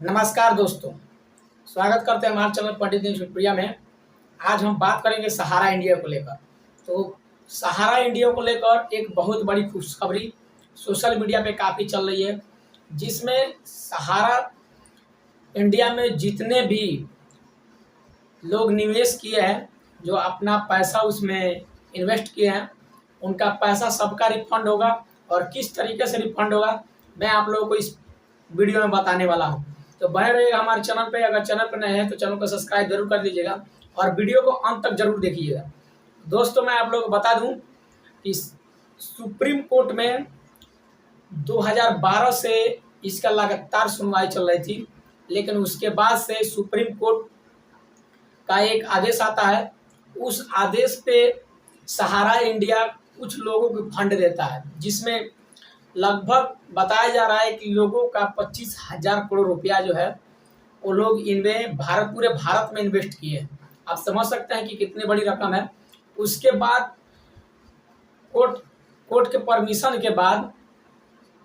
नमस्कार दोस्तों, स्वागत करते हैं हमारे चैनल पंडित दीन सुप्रिया में। आज हम बात करेंगे सहारा इंडिया को लेकर। तो सहारा इंडिया को लेकर एक बहुत बड़ी खुशखबरी सोशल मीडिया पे काफ़ी चल रही है, जिसमें सहारा इंडिया में जितने भी लोग निवेश किए हैं, जो अपना पैसा उसमें इन्वेस्ट किए हैं, उनका पैसा सबका रिफंड होगा। और किस तरीके से रिफंड होगा मैं आप लोगों को इस वीडियो में बताने वाला हूं। तो बने रहिएगा हमारे चैनल पे। अगर चैनल पर नए हैं तो चैनल को सब्सक्राइब जरूर कर दीजिएगा और वीडियो को अंत तक जरूर देखिएगा। दोस्तों, मैं आप लोगों को बता दूं कि सुप्रीम कोर्ट में 2012 से इसका लगातार सुनवाई चल रही थी, लेकिन उसके बाद से सुप्रीम कोर्ट का एक आदेश आता है। उस आदेश पे सहारा इंडिया कुछ लोगों को फंड देता है, जिसमें लगभग बताया जा रहा है कि लोगों का 25,000 करोड़ रुपया जो है वो लोग इनमें पूरे भारत में इन्वेस्ट किए हैं। आप समझ सकते हैं कि कितनी बड़ी रकम है। उसके बाद कोर्ट के परमिशन के बाद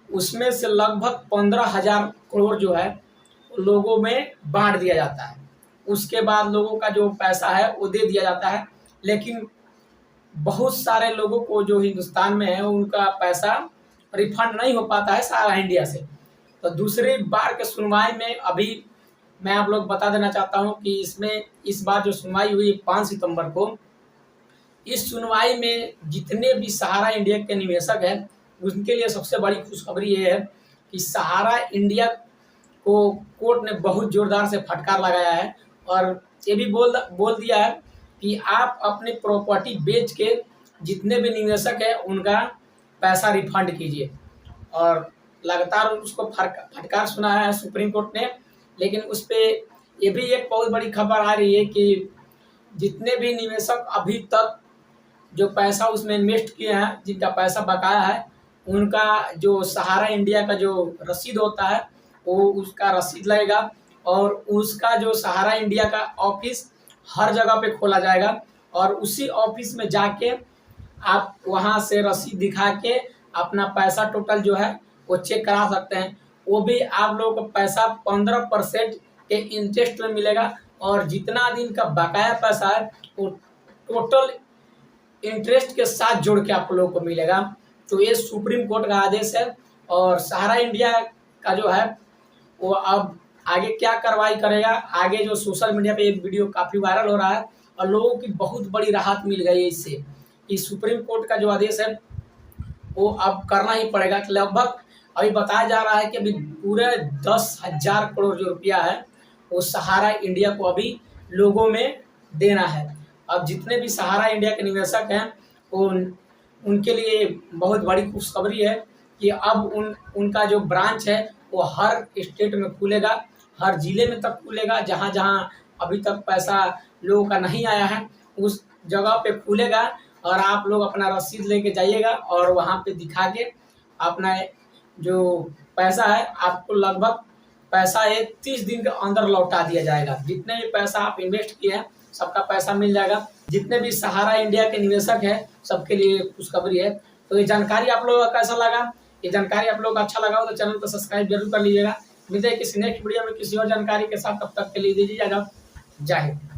उसमें से लगभग 15,000 करोड़ जो है लोगों में बांट दिया जाता है। उसके बाद लोगों का जो पैसा है वो दे दिया जाता है, लेकिन बहुत सारे लोगों को जो हिंदुस्तान में है उनका पैसा रिफंड नहीं हो पाता है सहारा इंडिया से। तो दूसरी बार के सुनवाई में अभी मैं आप लोग बता देना चाहता हूं कि इसमें इस बार जो सुनवाई हुई 5 सितंबर को, इस सुनवाई में जितने भी सहारा इंडिया के निवेशक हैं उनके लिए सबसे बड़ी खुशखबरी ये है कि सहारा इंडिया को कोर्ट ने बहुत जोरदार से फटकार लगाया है और ये भी बोल दिया है कि आप अपनी प्रॉपर्टी बेच के जितने भी निवेशक हैं उनका पैसा रिफंड कीजिए। और लगातार उसको फटकार सुना है सुप्रीम कोर्ट ने। लेकिन उस पर ये भी एक बहुत बड़ी खबर आ रही है कि जितने भी निवेशक अभी तक जो पैसा उसमें इन्वेस्ट किए हैं, जिनका पैसा बकाया है, उनका जो सहारा इंडिया का जो रसीद होता है वो उसका रसीद लगेगा और उसका जो सहारा इंडिया का ऑफिस हर जगह पे खोला जाएगा और उसी ऑफिस में जाके आप वहां से रसीद दिखा के अपना पैसा टोटल जो है वो चेक करा सकते हैं। वो भी आप लोगों को पैसा 15% के इंटरेस्ट में मिलेगा और जितना दिन का बकाया पैसा है वो टोटल इंटरेस्ट के साथ जोड़ के आप लोगों को मिलेगा। तो ये सुप्रीम कोर्ट का आदेश है और सहारा इंडिया का जो है वो अब आगे क्या कार्रवाई करेगा। आगे जो सोशल मीडिया पे ये वीडियो काफ़ी वायरल हो रहा है और लोगों की बहुत बड़ी राहत मिल गई है इससे कि सुप्रीम कोर्ट का जो आदेश है वो अब करना ही पड़ेगा। कि लगभग अभी बताया जा रहा है कि अभी पूरे 10,000 करोड़ जो रुपया है वो सहारा इंडिया को अभी लोगों में देना है। अब जितने भी सहारा इंडिया के निवेशक हैं वो उनके लिए बहुत बड़ी खुशखबरी है कि अब उनका जो ब्रांच है वो हर स्टेट में खुलेगा, हर जिले में तक खुलेगा। जहाँ जहाँ अभी तक पैसा लोगों का नहीं आया है उस जगह पे खुलेगा और आप लोग अपना रसीद लेके जाइएगा और वहाँ पे दिखा के अपना जो पैसा है आपको लगभग पैसा 30 दिन के अंदर लौटा दिया जाएगा। जितने भी पैसा आप इन्वेस्ट किए हैं सबका पैसा मिल जाएगा। जितने भी सहारा इंडिया के निवेशक हैं सबके लिए खुशखबरी है। तो ये जानकारी आप लोगों का कैसा लगा? ये जानकारी आप लोगों को अच्छा लगा हो तो चैनल को सब्सक्राइब जरूर कर लीजिएगा। मिलते हैं किसी नेक्स्ट वीडियो में किसी और जानकारी के साथ। तब तक के लिए दीजिए इजाजत। जय हिंद।